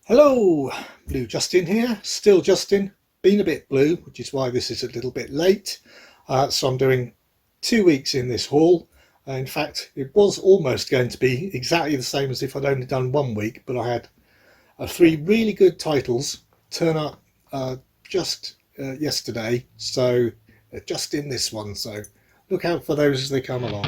Hello, Blue Justin here, still Justin, been a bit blue, which is why this is a little bit late. So I'm doing 2 weeks in this haul. In fact, it was almost going to be exactly the same as if I'd only done 1 week, but I had three really good titles turn up just yesterday, so just in this one, so look out for those as they come along.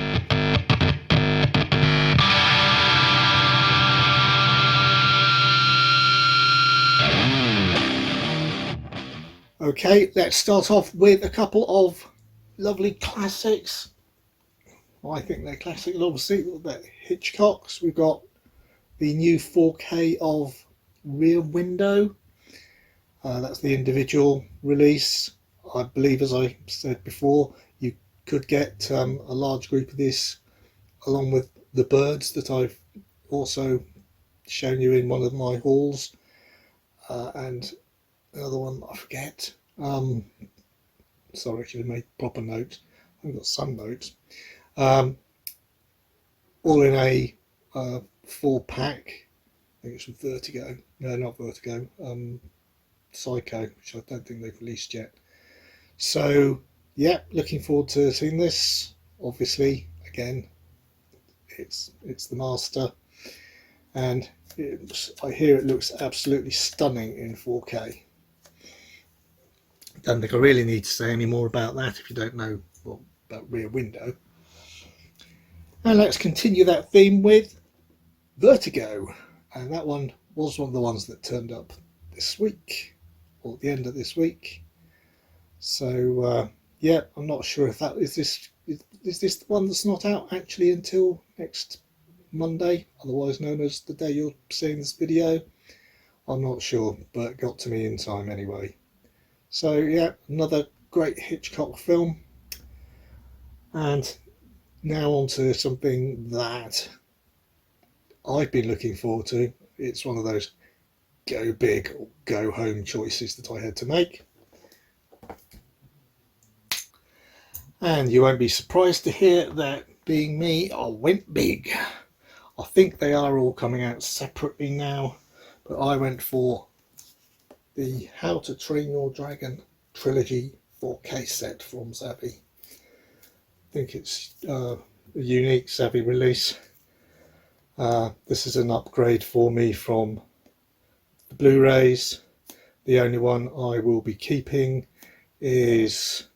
Okay, let's start off with a couple of lovely classics. I think they're classic, and obviously they're Hitchcock's. We've got the new 4K of Rear Window. That's the individual release. I believe, as I said before, you could get a large group of this along with the birds that I've also shown you in one of my hauls, and another one I forget. Sorry, I should have made proper notes. I've got some notes. All in a 4-pack. I think it's from Vertigo. No, not Vertigo. Psycho, which I don't think they've released yet. So, yeah, looking forward to seeing this. Obviously, again, it's the master, and I hear it looks absolutely stunning in 4K. Don't think I really need to say any more about that if you don't know about Rear Window. And let's continue that theme with Vertigo, and that one was one of the ones that turned up this week, or at the end of this week. So yeah, I'm not sure if that is this the one that's not out actually until next Monday, otherwise known as the day you're seeing this video. I'm not sure, but it got to me in time anyway. So yeah, another great Hitchcock film. And now on to something that I've been looking forward to. It's one of those go big or go home choices that I had to make. And you won't be surprised to hear that, being me, I went big. I think they are all coming out separately now, but I went for the How to Train Your Dragon trilogy 4K set from Savvy. I think it's a unique Savvy release. This is an upgrade for me from the Blu-rays. The only one I will be keeping is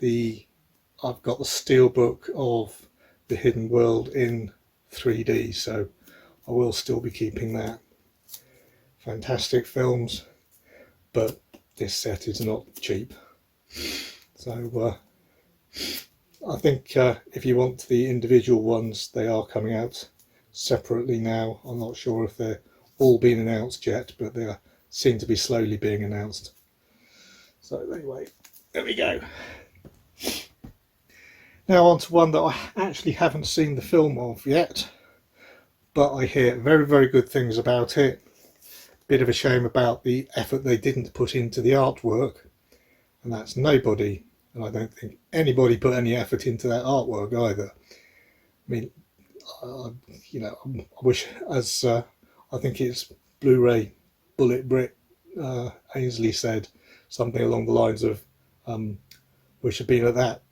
I've got the steelbook of The Hidden World in 3D, so I will still be keeping that. Fantastic films, but this set is not cheap. So I think if you want the individual ones, they are coming out separately now. I'm not sure if they're all been announced yet, but they seem to be slowly being announced. So anyway, there we go. Now on to one that I actually haven't seen the film of yet, but I hear very, very good things about it. Bit of a shame about the effort they didn't put into the artwork, and that's Nobody. And I don't think anybody put any effort into that artwork either. I mean, you know, I wish, as I think it's Blu-ray Bullet Brit Ainsley said something along the lines of, we should be at that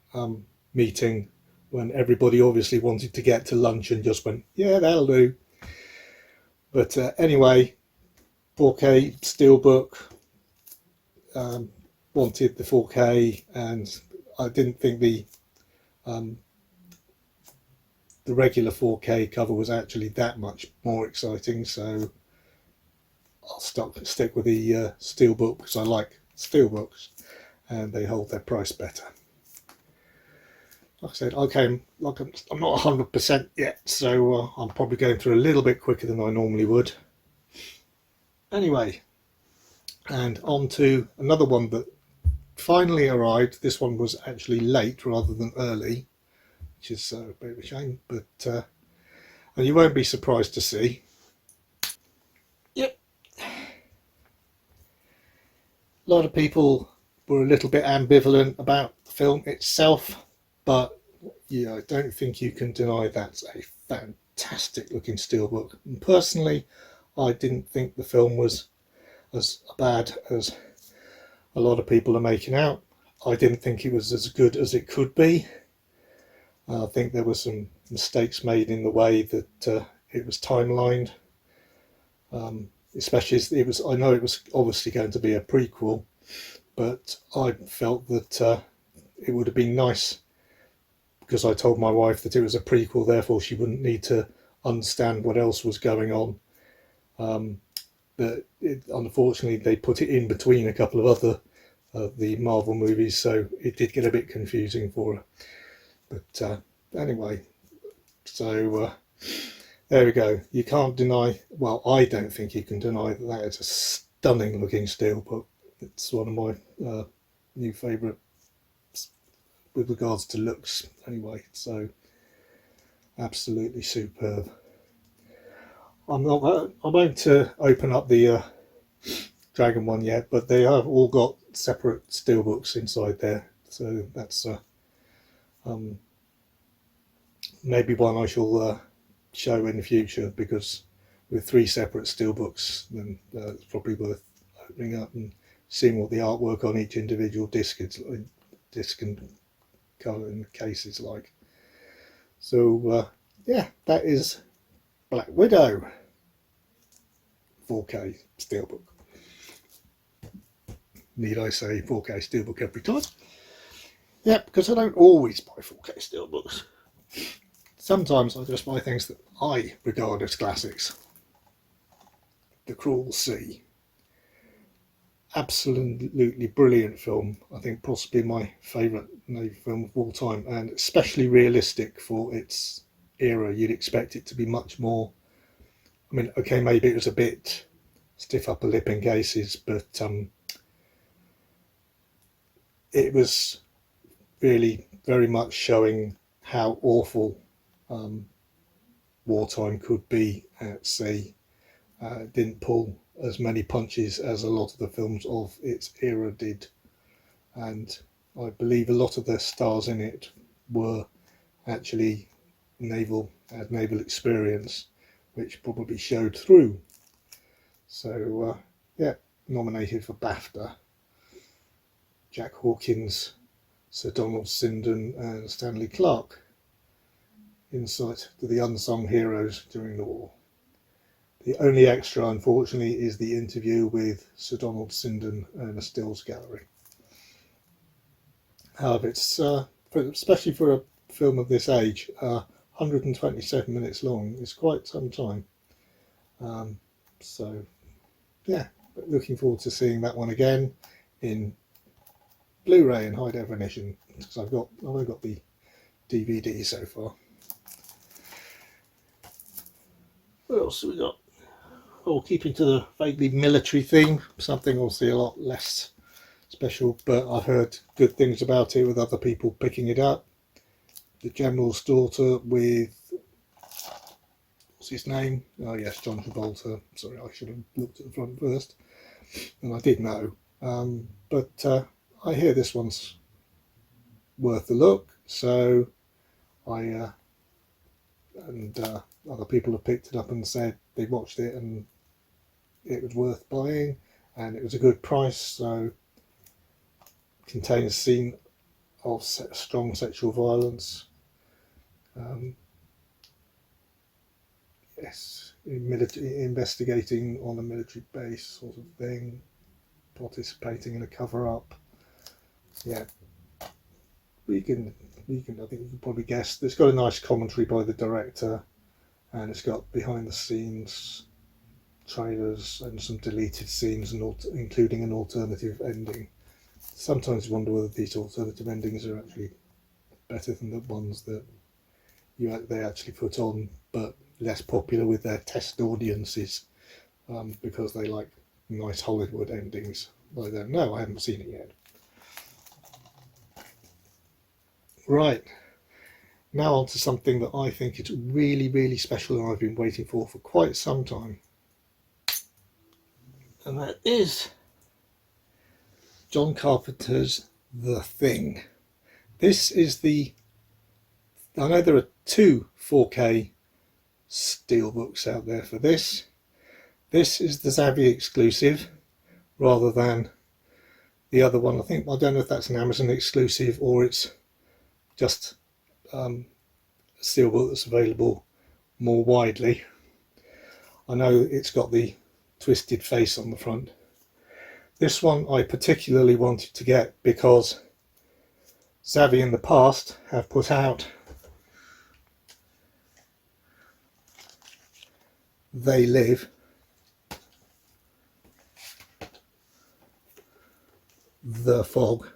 meeting when everybody obviously wanted to get to lunch and just went, yeah, that'll do. But anyway, 4K steelbook, wanted the 4K, and I didn't think the regular 4K cover was actually that much more exciting, so I'll stick with the steelbook because I like steelbooks and they hold their price better. Like I said, I'm not 100% yet, so I'm probably going through a little bit quicker than I normally would. Anyway, and on to another one that finally arrived. This one was actually late rather than early, which is a bit of a shame, but and you won't be surprised to see. Yep. A lot of people were a little bit ambivalent about the film itself, but yeah, I don't think you can deny that's a fantastic looking steelbook. And personally, I didn't think the film was as bad as a lot of people are making out. I didn't think it was as good as it could be. I think there were some mistakes made in the way that it was timelined. Especially as it was, I know it was obviously going to be a prequel, but I felt that it would have been nice, because I told my wife that it was a prequel, therefore she wouldn't need to understand what else was going on. But unfortunately, they put it in between a couple of other the Marvel movies, so it did get a bit confusing for her. But anyway, so there we go. You can't deny, well, I don't think you can deny that that is a stunning looking steelbook. It's one of my new favourites with regards to looks anyway, so absolutely superb. I won't open up the Dragon one yet, but they have all got separate steelbooks inside there, so that's maybe one I shall show in the future, because with 3 separate steelbooks, then it's probably worth opening up and seeing what the artwork on each individual disc and colour and case is like. So yeah, that is Black Widow 4K steelbook. Need I say 4K steelbook every time? Yeah, because I don't always buy 4K steelbooks. Sometimes I just buy things that I regard as classics. The Cruel Sea. Absolutely brilliant film. I think possibly my favourite Navy film of all time, and especially realistic for its era. You'd expect it to be much more, I mean, okay, maybe it was a bit stiff upper lip in cases, but it was really very much showing how awful wartime could be at sea. It didn't pull as many punches as a lot of the films of its era did, and I believe a lot of the stars in it were actually had naval experience, which probably showed through. So yeah, nominated for BAFTA. Jack Hawkins, Sir Donald Sinden and Stanley Clarke. Insight to the unsung heroes during the war. The only extra, unfortunately, is the interview with Sir Donald Sinden and a stills gallery. However, it's especially for a film of this age, 127 minutes long is quite some time. So yeah, but looking forward to seeing that one again in Blu-ray and high definition, because I've only got the DVD so far. What else have we got? Oh, keeping to the vaguely military theme, something we'll see a lot less special, but I've heard good things about it with other people picking it up. The General's Daughter with, what's his name? Oh yes, John Travolta. Sorry, I should have looked at the front first, and I did know. But I hear this one's worth a look, so I and other people have picked it up and said they watched it and it was worth buying, and it was a good price. So it contains a scene of strong sexual violence. Yes, investigating on a military base sort of thing, participating in a cover-up. Yeah, I think you can probably guess. It's got a nice commentary by the director, and it's got behind the scenes trailers and some deleted scenes, and including an alternative ending. Sometimes you wonder whether these alternative endings are actually better than the ones that they actually put on, but less popular with their test audiences, because they like nice Hollywood endings. I don't know, I haven't seen it yet. Right, now on to something that I think is really, really special and I've been waiting for quite some time. And that is John Carpenter's The Thing. This is I know there are 2 4K steelbooks out there for this. This is the Xavier exclusive rather than the other one. I don't know if that's an Amazon exclusive or it's just a steelbook that's available more widely. I know it's got the twisted face on the front. This one I particularly wanted to get because Xavier in the past have put out They Live, The Fog,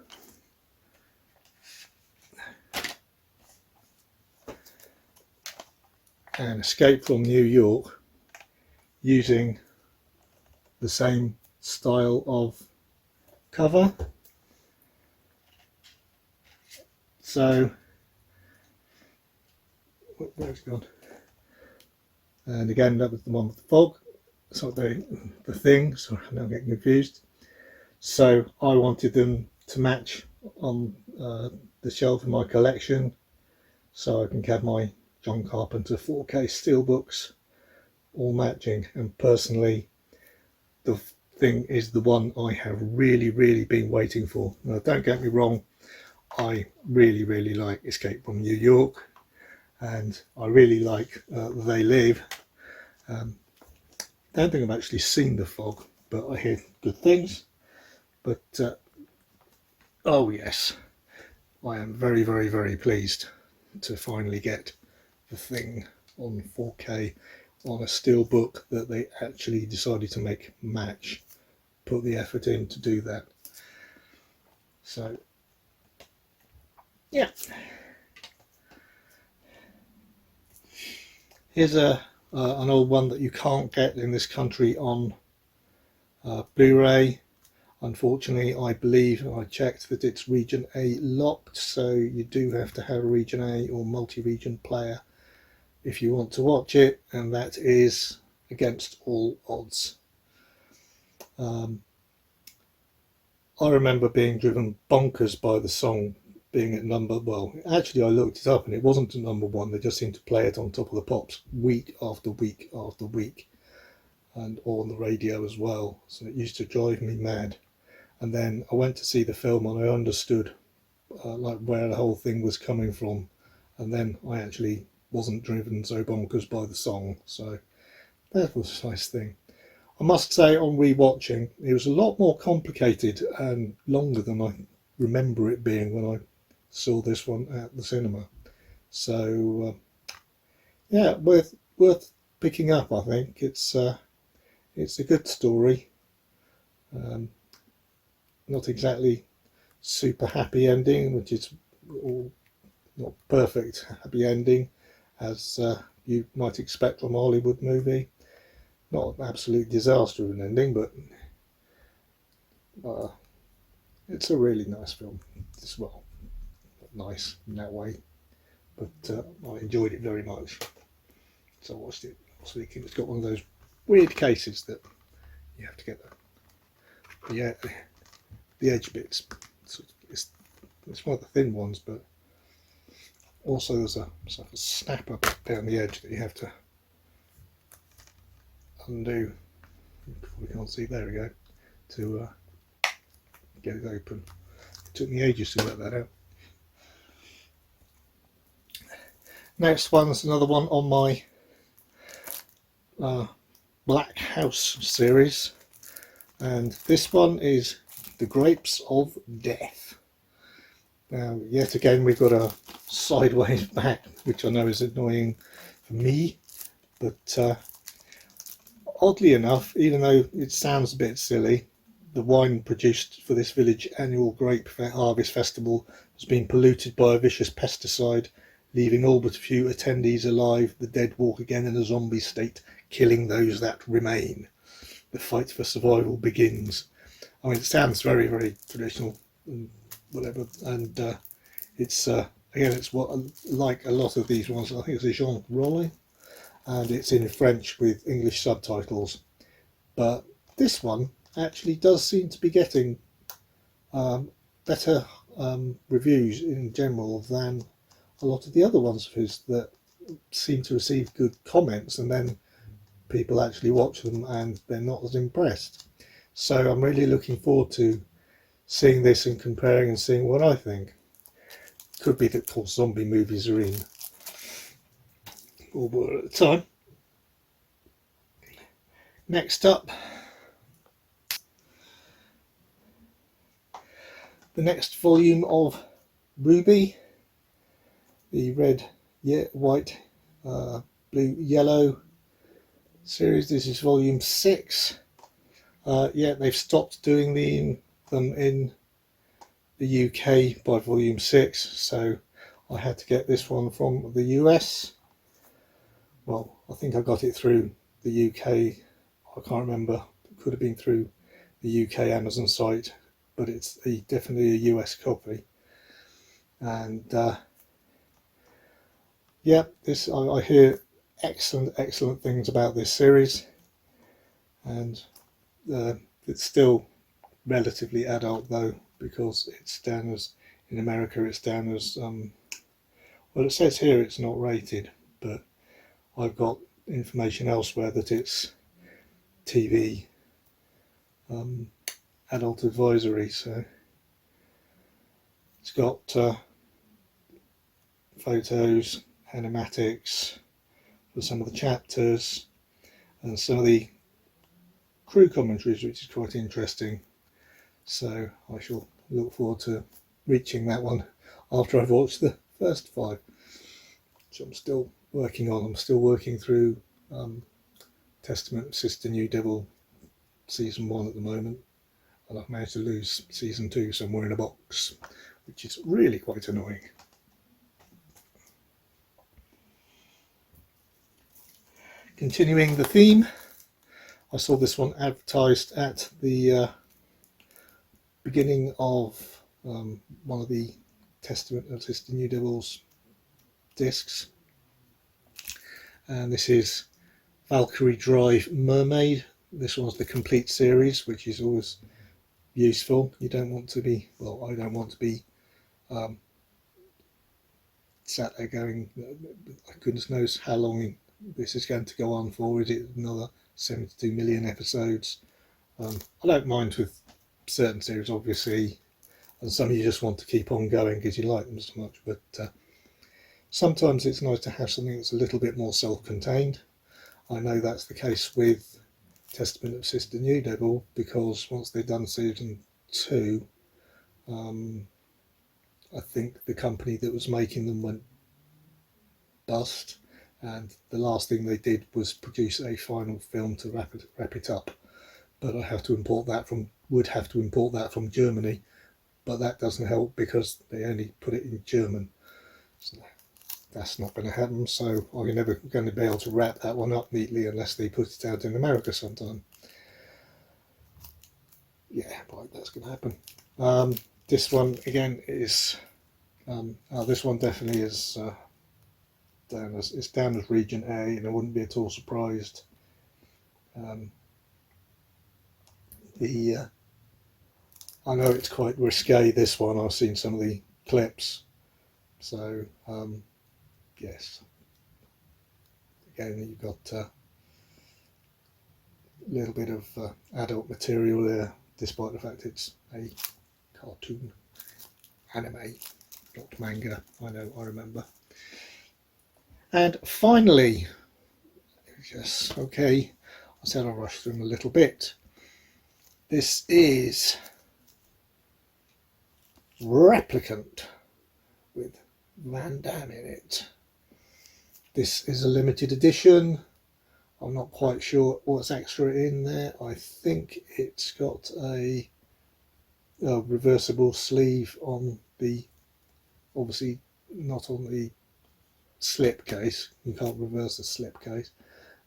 and Escape from New York, using the same style of cover. So where's it gone? And again, that was the one with the fog. So the thing. Sorry, I'm now getting confused. So I wanted them to match on the shelf in my collection, so I can have my John Carpenter 4K steelbooks all matching. And personally, the thing is the one I have really been waiting for. Now, don't get me wrong, I really like Escape from New York, and I really like They Live. Don't think I've actually seen The Fog, but I hear good things. But oh yes, I am very pleased to finally get the thing on 4K on a steelbook that they actually decided to make match, put the effort in to do that. So yeah, here's an old one that you can't get in this country on Blu-ray. Unfortunately, I believe I checked that it's region A locked, so you do have to have a region A or multi-region player if you want to watch it, and that is Against All Odds. I remember being driven bonkers by the song being at well, actually I looked it up and it wasn't at #1. They just seemed to play it on top of the pops week after week after week, and on the radio as well, so it used to drive me mad. And then I went to see the film and I understood like where the whole thing was coming from, and then I actually wasn't driven so bonkers by the song. So that was a nice thing. I must say, on rewatching, it was a lot more complicated and longer than I remember it being when I saw this one at the cinema. So yeah, worth picking up. I think it's a good story. Not exactly super happy ending, which is all not perfect happy ending as you might expect from a Hollywood movie. Not an absolute disaster of an ending, but it's a really nice film as well. Not nice in that way, but I enjoyed it very much. So I watched it last week, and it's got one of those weird cases that you have to get the edge bits. It's one of the thin ones, but also there's a snapper down the edge that you have to undo. We can't see. There we go. To get it open. It took me ages to work that out. Next one's another one on my Black House series, and this one is The Grapes of Death. Now, yet again, we've got a sideways back, which I know is annoying for me, but oddly enough, even though it sounds a bit silly, the wine produced for this village annual grape harvest festival has been polluted by a vicious pesticide, leaving all but a few attendees alive. The dead walk again in a zombie state, killing those that remain. The fight for survival begins. I mean, it sounds very traditional and whatever, and it's again, it's what like a lot of these ones. I think it's a Jean Rollin, and it's in French with English subtitles. But this one actually does seem to be getting better reviews in general than a lot of the other ones of his that seem to receive good comments and then people actually watch them and they're not as impressed. So I'm really looking forward to seeing this and comparing and seeing what I think. Could be that, of course, zombie movies are in or at the time. Next up, the next volume of Ruby, the red, white, blue, yellow series. This is volume 6. Yeah, they've stopped doing them in the UK by volume 6, so I had to get this one from the US. Well, I think I got it through the UK. I can't remember. It could have been through the UK Amazon site, but it's definitely a US copy. And yeah, this I hear excellent things about this series, and it's still relatively adult though, because it's down as, in America it's down as well, it says here it's not rated, but I've got information elsewhere that it's TV adult advisory. So it's got photos, animatics for some of the chapters, and some of the crew commentaries, which is quite interesting. So I shall look forward to reaching that one after I've watched the first 5, which I'm still working on. I'm still working through Testament of Sister New Devil season 1 at the moment, and I've managed to lose season 2 somewhere in a box, which is really quite annoying. Continuing the theme, I saw this one advertised at the beginning of one of the Testament of Sister New Devil's discs, and this is Valkyrie Drive Mermaid. This one's the complete series, which is always useful. You don't want to be, well, I don't want to be sat there going, goodness knows how long this is going to go on for. Is it another 72 million episodes? I don't mind with certain series, obviously, and some you just want to keep on going because you like them so much, but sometimes it's nice to have something that's a little bit more self-contained. I know that's the case with Testament of Sister New Devil, because once they've done season 2, I think the company that was making them went bust, and the last thing they did was produce a final film to wrap it up. But I would have to import that from Germany, but that doesn't help because they only put it in German. So that's not going to happen, so I'm never going to be able to wrap that one up neatly unless they put it out in America sometime. Yeah, right, that's going to happen. This one again is this one definitely is down as region A, and I wouldn't be at all surprised. I know it's quite risque, this one. I've seen some of the clips, so yes, again you've got a little bit of adult material there, despite the fact it's a cartoon anime, not manga. I remember. And finally, yes, okay, I said I'll rush through them a little bit. This is Replicant with Van Damme in it. This is a limited edition. I'm not quite sure what's extra in there. I think it's got a reversible sleeve on the, obviously not on the slip case. You can't reverse the slip case,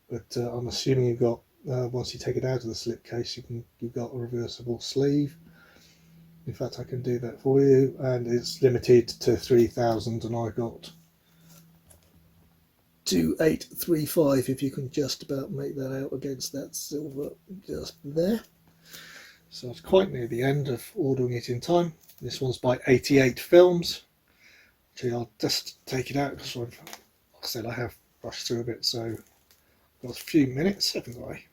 but I'm assuming you've got, once you take it out of the slip case, you've got a reversible sleeve. In fact, I can do that for you, and it's limited to 3,000, and I got 2835, if you can just about make that out against that silver just there. So it's quite near the end of ordering it in time. This one's by 88 Films. Actually, I'll just take it out because, like I said, I have rushed through a bit, so got a few minutes, haven't I?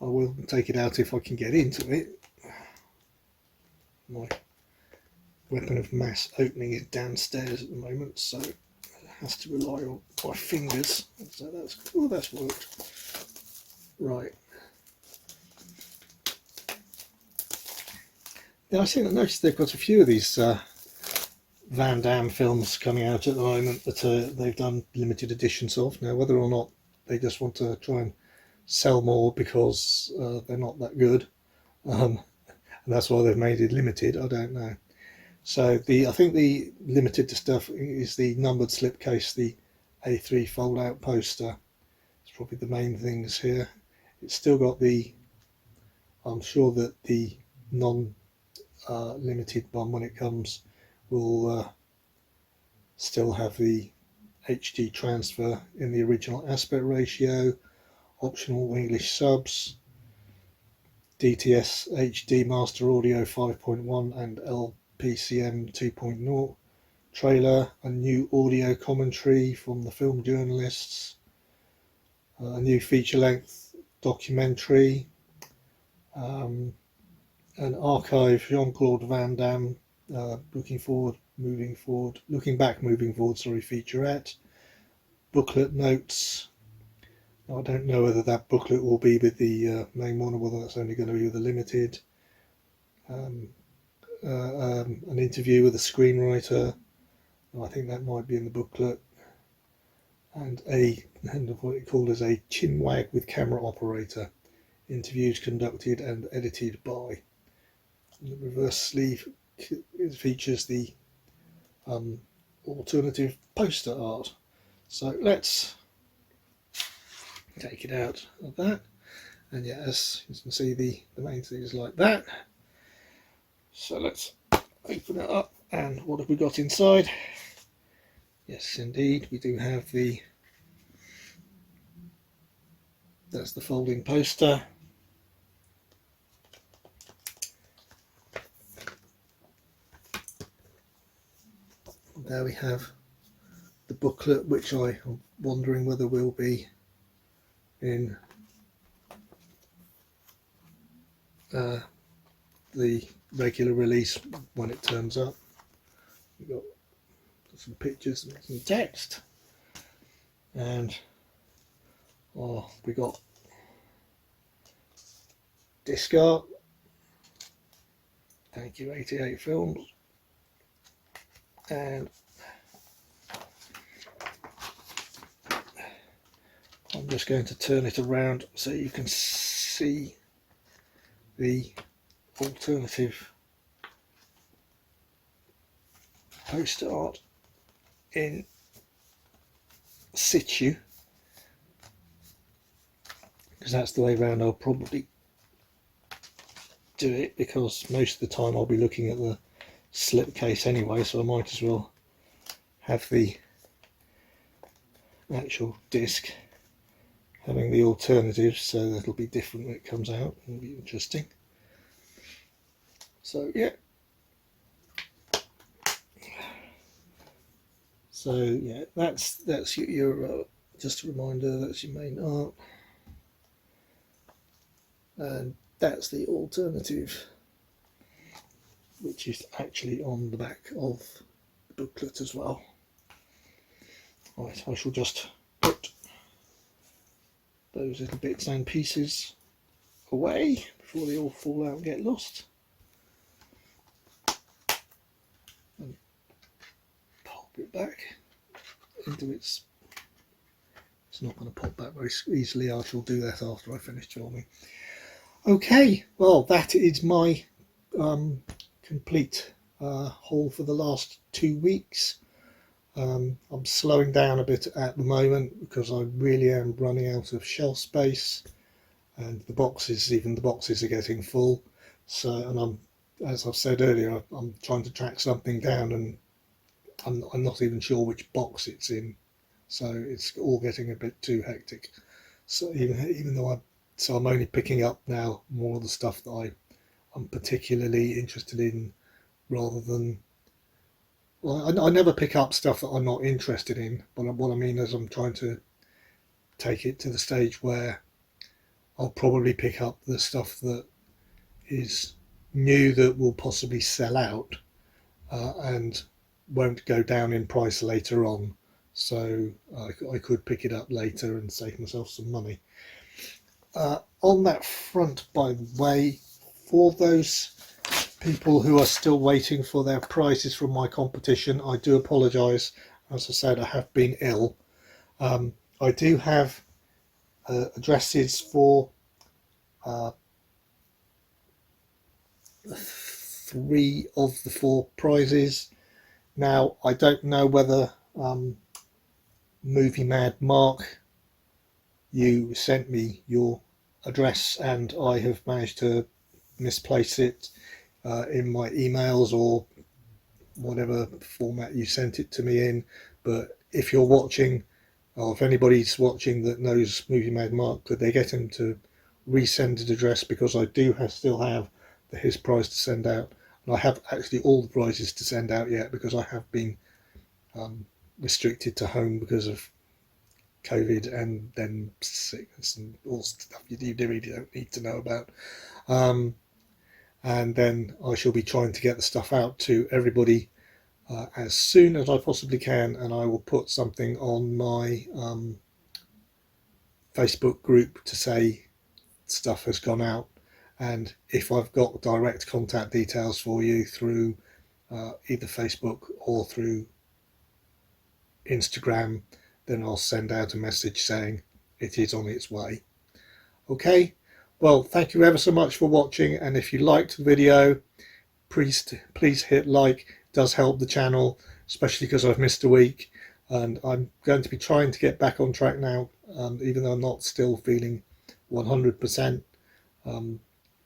I will take it out if I can get into it. My weapon of mass opening is downstairs at the moment, so it has to rely on my fingers. So that's worked. Right. Now I noticed they've got a few of these Van Damme films coming out at the moment that they've done limited editions of. Now whether or not they just want to try and sell more because they're not that good, and that's why they've made it limited, I don't know. So I think the limited stuff is the numbered slipcase, the A3 fold-out poster. It's probably the main things here. It's still got I'm sure that the non-limited one, when it comes, will still have the HD transfer in the original aspect ratio, optional English subs, DTS HD Master Audio 5.1 and LPCM 2.0, trailer, a new audio commentary from the film journalists, a new feature-length documentary, an archive Jean-Claude Van Damme looking back, moving forward, featurette, booklet notes. I don't know whether that booklet will be with the main one or whether that's only going to be with the limited. An interview with a screenwriter. I think that might be in the booklet. And what it called as a chinwag with camera operator. Interviews conducted and edited by. The reverse sleeve features the alternative poster art. So let's take it out of that, and yeah, as you can see, the main thing is like that. So let's open it up, and what have we got inside? Yes, indeed, we do have that's the folding poster. There we have the booklet, which I am wondering whether will be in the regular release when it turns up. We've got some pictures and some text, and we got disc art. Thank you, 88 Films. And I'm just going to turn it around so you can see the alternative poster art in situ, because that's the way around I'll probably do it, because most of the time I'll be looking at the slipcase anyway, so I might as well have the actual disc having the alternatives, so that'll be different when it comes out. It'll be interesting. So yeah, that's your just a reminder, that's your main art, and that's the alternative, which is actually on the back of the booklet as well. Right, I shall just put those little bits and pieces away before they all fall out and get lost. And pop it back into its... It's not going to pop back very easily. I shall do that after I finish filming. Okay, well, that is my complete haul for the last 2 weeks. I'm slowing down a bit at the moment because I really am running out of shelf space, and the boxes are getting full. So, and as I've said earlier, I'm trying to track something down, and I'm not even sure which box it's in. So it's all getting a bit too hectic. So even though I'm only picking up now more of the stuff that I'm particularly interested in, rather than well, I never pick up stuff that I'm not interested in, but what I mean is I'm trying to take it to the stage where I'll probably pick up the stuff that is new that will possibly sell out and won't go down in price later on. So I could pick it up later and save myself some money. On that front, by the way, for those people who are still waiting for their prizes from my competition, I do apologise. As I said, I have been ill. I do have addresses for 3 of the 4 prizes. Now, I don't know whether Movie Mad Mark, you sent me your address and I have managed to misplace it in my emails or whatever format you sent it to me in. But if you're watching, or if anybody's watching that knows Movie Mad Mark, could they get him to resend an address, because I do still have his prize to send out, and I have actually all the prizes to send out yet because I have been restricted to home because of COVID and then sickness and all stuff you really don't need to know about. And then I shall be trying to get the stuff out to everybody as soon as I possibly can, and I will put something on my Facebook group to say stuff has gone out. And if I've got direct contact details for you through either Facebook or through Instagram, then I'll send out a message saying it is on its way. Okay, well, thank you ever so much for watching, and if you liked the video, please hit like. It does help the channel, especially because I've missed a week, and I'm going to be trying to get back on track now, even though I'm not still feeling 100%.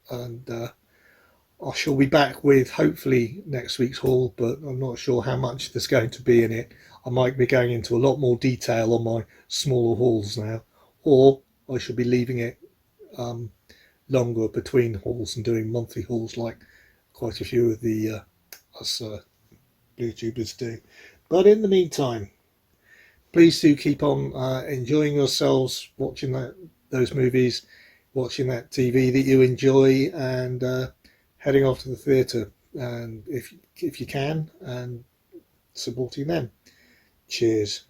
And I shall be back with hopefully next week's haul, but I'm not sure how much there's going to be in it. I might be going into a lot more detail on my smaller hauls now, or I should be leaving it longer between hauls and doing monthly hauls like quite a few of the us YouTubers do. But in the meantime, please do keep on enjoying yourselves, watching those movies, watching that TV that you enjoy, and heading off to the theatre, and if you can, and supporting them. Cheers.